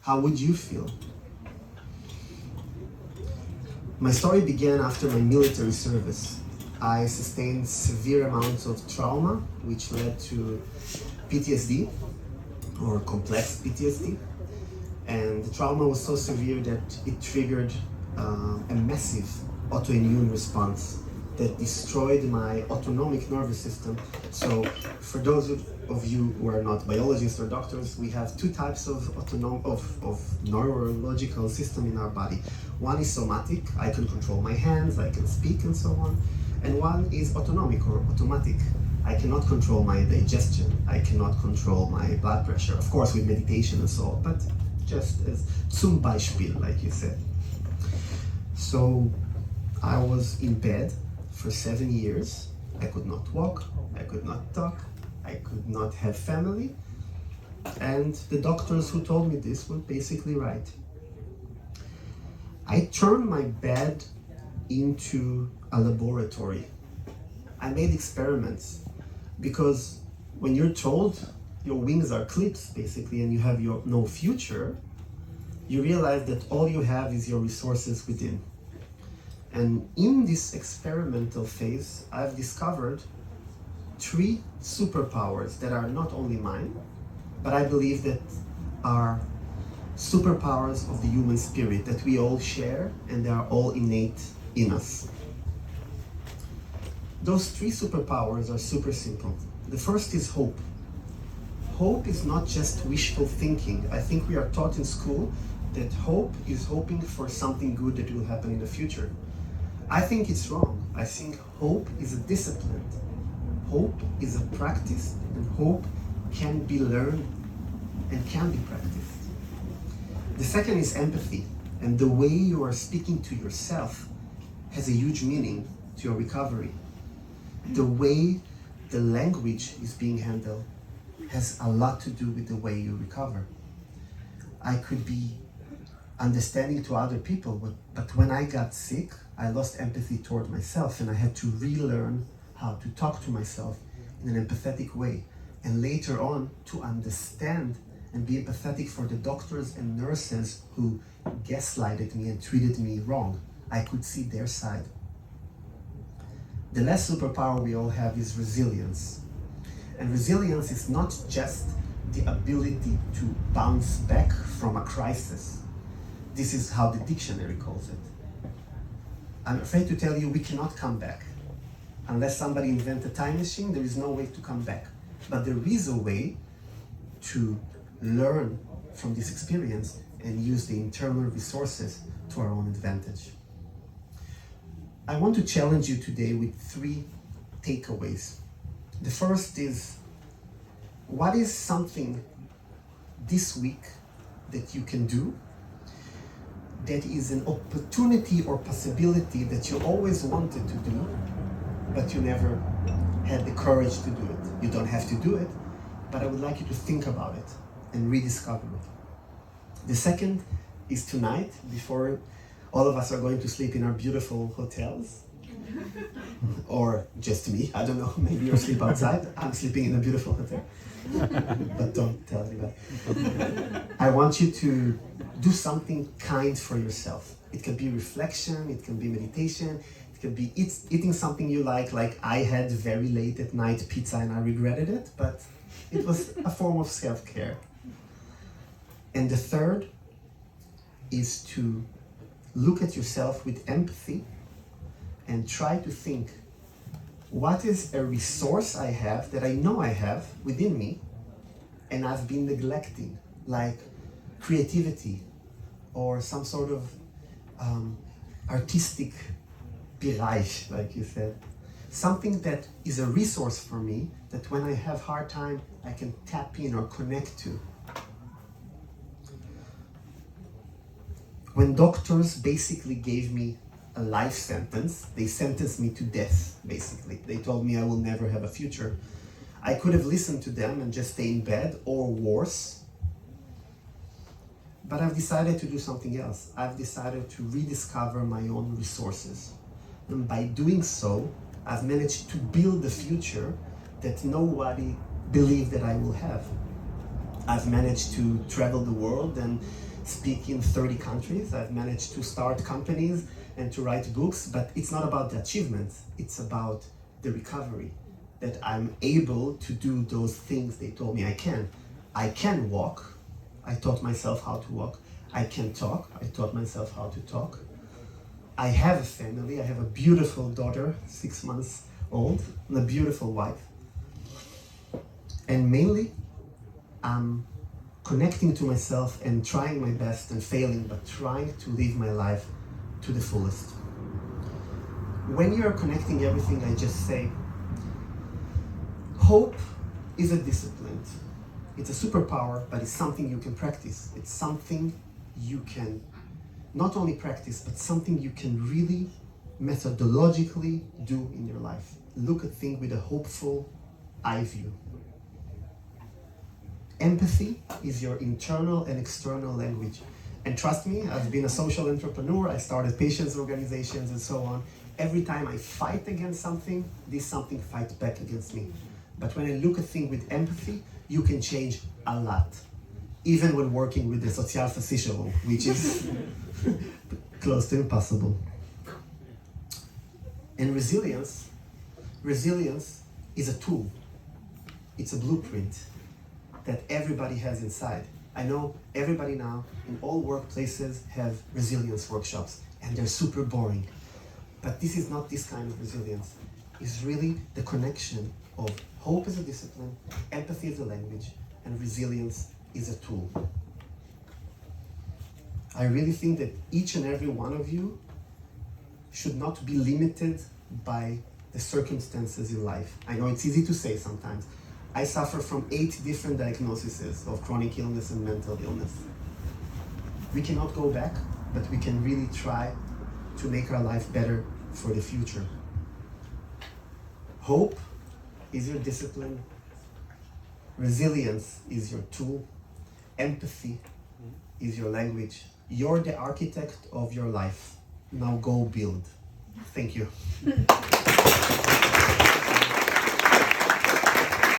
How would you feel? My story began after my military service. I sustained severe amounts of trauma, which led to PTSD, or complex PTSD. And the trauma was so severe that it triggered a massive autoimmune response that destroyed my autonomic nervous system. So for those of you who are not biologists or doctors, we have two types of neurological system in our body. One is somatic, I can control my hands, I can speak and so on. And one is autonomic or automatic. I cannot control my digestion, I cannot control my blood pressure, of course with meditation and so on, but just as zum Beispiel, like you said. So I was in bed for 7 years. I could not walk, I could not talk, I could not have family. And the doctors who told me this were basically right. I turned my bed into a laboratory. I made experiments because when you're told your wings are clipped basically and you have no future, you realize that all you have is your resources within. And in this experimental phase, I've discovered 3 superpowers that are not only mine, but I believe that are superpowers of the human spirit that we all share and they are all innate in us. Those 3 superpowers are super simple. The first is hope. Hope is not just wishful thinking. I think we are taught in school that hope is hoping for something good that will happen in the future. I think it's wrong. I think hope is a discipline. Hope is a practice, and hope can be learned and can be practiced. The second is empathy, and the way you are speaking to yourself has a huge meaning to your recovery. The way the language is being handled has a lot to do with the way you recover. I could be understanding to other people, but when I got sick, I lost empathy toward myself and I had to relearn how to talk to myself in an empathetic way. And later on, to understand and be empathetic for the doctors and nurses who gaslighted me and treated me wrong. I could see their side. The last superpower we all have is resilience. And resilience is not just the ability to bounce back from a crisis. This is how the dictionary calls it. I'm afraid to tell you we cannot come back. Unless somebody invents a time machine, there is no way to come back. But there is a way to learn from this experience and use the internal resources to our own advantage. I want to challenge you today with 3 takeaways. The first is, what is something this week that you can do that is an opportunity or possibility that you always wanted to do, but you never had the courage to do it? You don't have to do it, but I would like you to think about it and rediscover it. The second is tonight, before all of us are going to sleep in our beautiful hotels, or just me, I don't know, maybe you'll sleep outside. I'm sleeping in a beautiful hotel, but don't tell anybody. I want you to do something kind for yourself. It can be reflection, it can be meditation, it can be eating something you like I had very late at night pizza and I regretted it, but it was a form of self-care. And the third is to look at yourself with empathy and try to think, what is a resource I have that I know I have within me and I've been neglecting, like creativity or some sort of artistic Bereich, like you said. Something that is a resource for me that when I have hard time, I can tap in or connect to. When doctors basically gave me a life sentence, they sentenced me to death, basically. They told me I will never have a future. I could have listened to them and just stay in bed, or worse. But I've decided to do something else. I've decided to rediscover my own resources. And by doing so, I've managed to build a future that nobody believed that I will have. I've managed to travel the world and speak in 30 countries. I've managed to start companies and to write books, but it's not about the achievements. It's about the recovery, that I'm able to do those things they told me I can. I can walk. I taught myself how to walk. I can talk. I taught myself how to talk. I have a family. I have a beautiful daughter, 6 months old, and a beautiful wife. And mainly, I'm connecting to myself and trying my best and failing, but trying to live my life to the fullest. When you're connecting everything I just say, hope is a discipline. It's a superpower, but it's something you can practice. It's something you can not only practice, but something you can really methodologically do in your life. Look at things with a hopeful eye view. Empathy is your internal and external language. And trust me, I've been a social entrepreneur, I started patients organizations and so on. Every time I fight against something, this something fights back against me. But when I look at things with empathy, you can change a lot. Even when working with the Sozialversicherung, which is close to impossible. And resilience is a tool. It's a blueprint that everybody has inside. I know everybody now in all workplaces have resilience workshops and they're super boring. But this is not this kind of resilience. It's really the connection of hope as a discipline, empathy as a language, and resilience is a tool. I really think that each and every one of you should not be limited by the circumstances in life. I know it's easy to say sometimes. I suffer from 8 different diagnoses of chronic illness and mental illness. We cannot go back, but we can really try to make our life better for the future. Hope is your discipline. Resilience is your tool. Empathy is your language. You're the architect of your life. Now go build. Thank you.